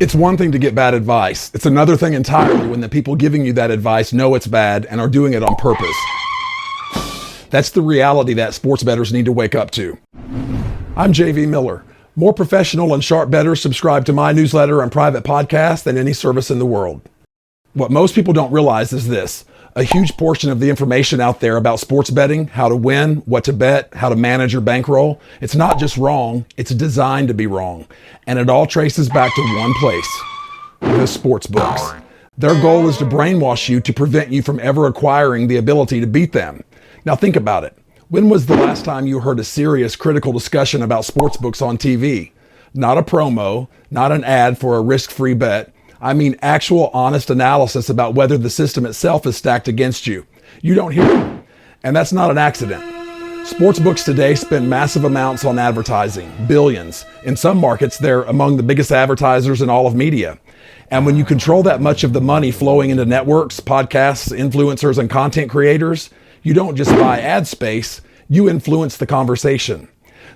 It's one thing to get bad advice. It's another thing entirely when the people giving you that advice know it's bad and are doing it on purpose. That's the reality that sports bettors need to wake up to. I'm JV Miller. More professional and sharp bettors subscribe to my newsletter and private podcast than any service in the world. What most people don't realize is this. A huge portion of the information out there about sports betting, how to win, what to bet, how to manage your bankroll, it's not just wrong, it's designed to be wrong. And it all traces back to one place, the sports books. Their goal is to brainwash you to prevent you from ever acquiring the ability to beat them. Now think about it. When was the last time you heard a serious critical discussion about sports books on TV? Not a promo, not an ad for a risk-free bet. I mean actual honest analysis about whether the system itself is stacked against you. You don't hear it. And that's not an accident. Sportsbooks today spend massive amounts on advertising, billions. In some markets, they're among the biggest advertisers in all of media. And when you control that much of the money flowing into networks, podcasts, influencers, and content creators, you don't just buy ad space, you influence the conversation.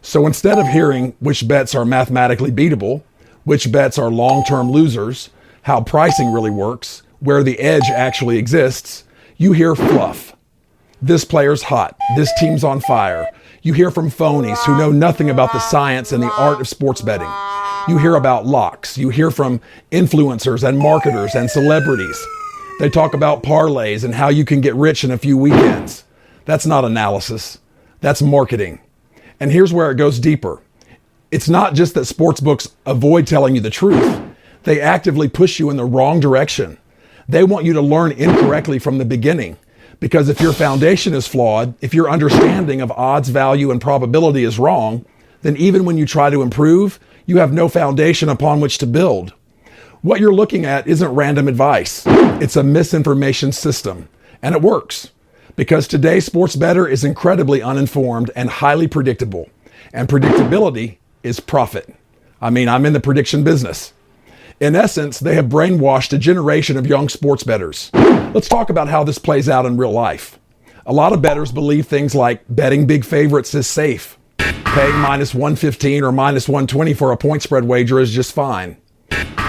So instead of hearing which bets are mathematically beatable, which bets are long-term losers, how pricing really works, where the edge actually exists, you hear fluff. This player's hot. This team's on fire. You hear from phonies who know nothing about the science and the art of sports betting. You hear about locks. You hear from influencers and marketers and celebrities. They talk about parlays and how you can get rich in a few weekends. That's not analysis. That's marketing. And here's where it goes deeper. It's not just that sportsbooks avoid telling you the truth. They actively push you in the wrong direction. They want you to learn incorrectly from the beginning. Because if your foundation is flawed, if your understanding of odds, value, and probability is wrong, then even when you try to improve, you have no foundation upon which to build. What you're looking at isn't random advice. It's a misinformation system. And it works. Because today's sports bettor is incredibly uninformed and highly predictable. And predictability is profit. I'm in the prediction business. In essence, they have brainwashed a generation of young sports bettors. Let's talk about how this plays out in real life. A lot of bettors believe things like betting big favorites is safe. Paying minus 115 or minus 120 for a point spread wager is just fine.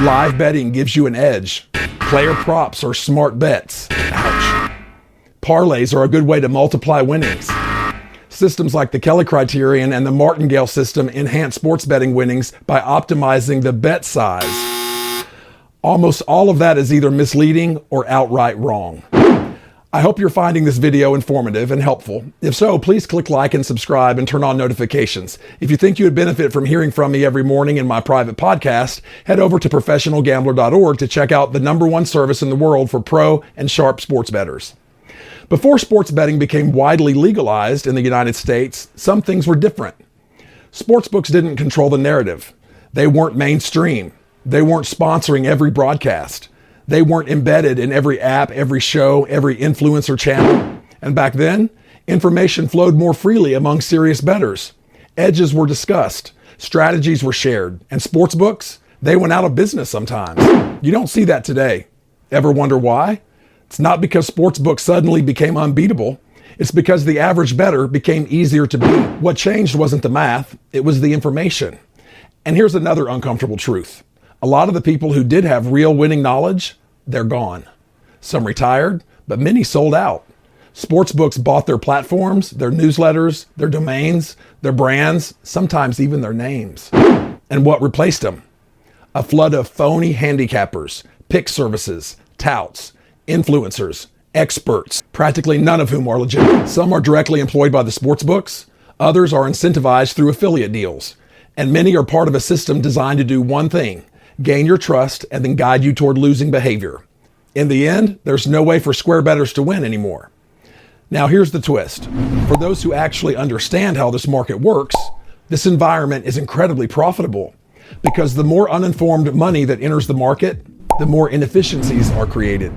Live betting gives you an edge. Player props are smart bets. Ouch. Parlays are a good way to multiply winnings. Systems like the Kelly criterion and the martingale system enhance sports betting winnings by optimizing the bet size. Almost all of that is either misleading or outright wrong. I hope you're finding this video informative and helpful. If so, please click like and subscribe and turn on notifications. If you think you would benefit from hearing from me every morning in my private podcast, head over to professionalgambler.org to check out the #1 service in the world for pro and sharp sports bettors. Before sports betting became widely legalized in the United States, some things were different. Sportsbooks didn't control the narrative. They weren't mainstream. They weren't sponsoring every broadcast. They weren't embedded in every app, every show, every influencer channel. And back then, information flowed more freely among serious bettors. Edges were discussed. Strategies were shared. And sportsbooks, they went out of business sometimes. You don't see that today. Ever wonder why? It's not because sportsbooks suddenly became unbeatable. It's because the average bettor became easier to beat. What changed wasn't the math, it was the information. And here's another uncomfortable truth. A lot of the people who did have real winning knowledge, they're gone. Some retired, but many sold out. Sportsbooks bought their platforms, their newsletters, their domains, their brands, sometimes even their names. And what replaced them? A flood of phony handicappers, pick services, touts, influencers, experts, practically none of whom are legitimate. Some are directly employed by the sportsbooks. Others are incentivized through affiliate deals. And many are part of a system designed to do one thing: gain your trust and then guide you toward losing behavior. In the end, there's no way for square bettors to win anymore. Now here's the twist. For those who actually understand how this market works, this environment is incredibly profitable because the more uninformed money that enters the market, the more inefficiencies are created.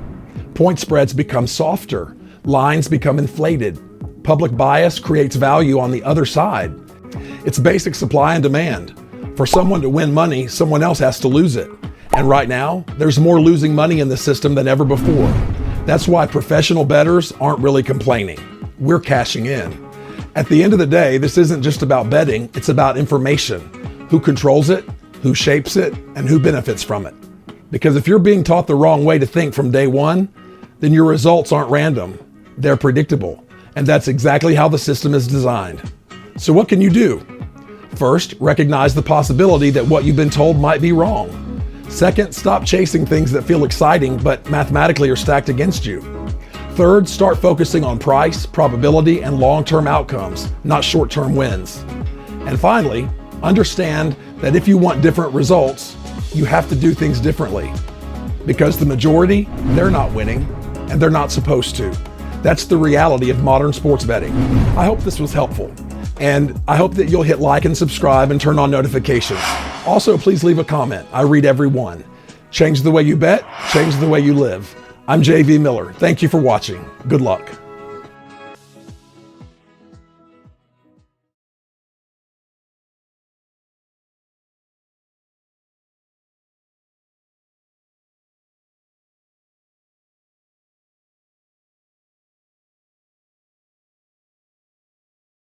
Point spreads become softer, lines become inflated. Public bias creates value on the other side. It's basic supply and demand. For someone to win money, someone else has to lose it. And right now, there's more losing money in the system than ever before. That's why professional bettors aren't really complaining. We're cashing in. At the end of the day, this isn't just about betting, it's about information. Who controls it, who shapes it, and who benefits from it. Because if you're being taught the wrong way to think from day one, then your results aren't random. They're predictable. And that's exactly how the system is designed. So what can you do? First, recognize the possibility that what you've been told might be wrong. Second, stop chasing things that feel exciting but mathematically are stacked against you. Third, start focusing on price, probability, and long-term outcomes, not short-term wins. And finally, understand that if you want different results, you have to do things differently. Because the majority, they're not winning, and they're not supposed to. That's the reality of modern sports betting. I hope this was helpful, and I hope that you'll hit like and subscribe and turn on notifications. Also, please leave a comment. I read every one. Change the way you bet, change the way you live. I'm JV Miller. Thank you for watching. Good luck.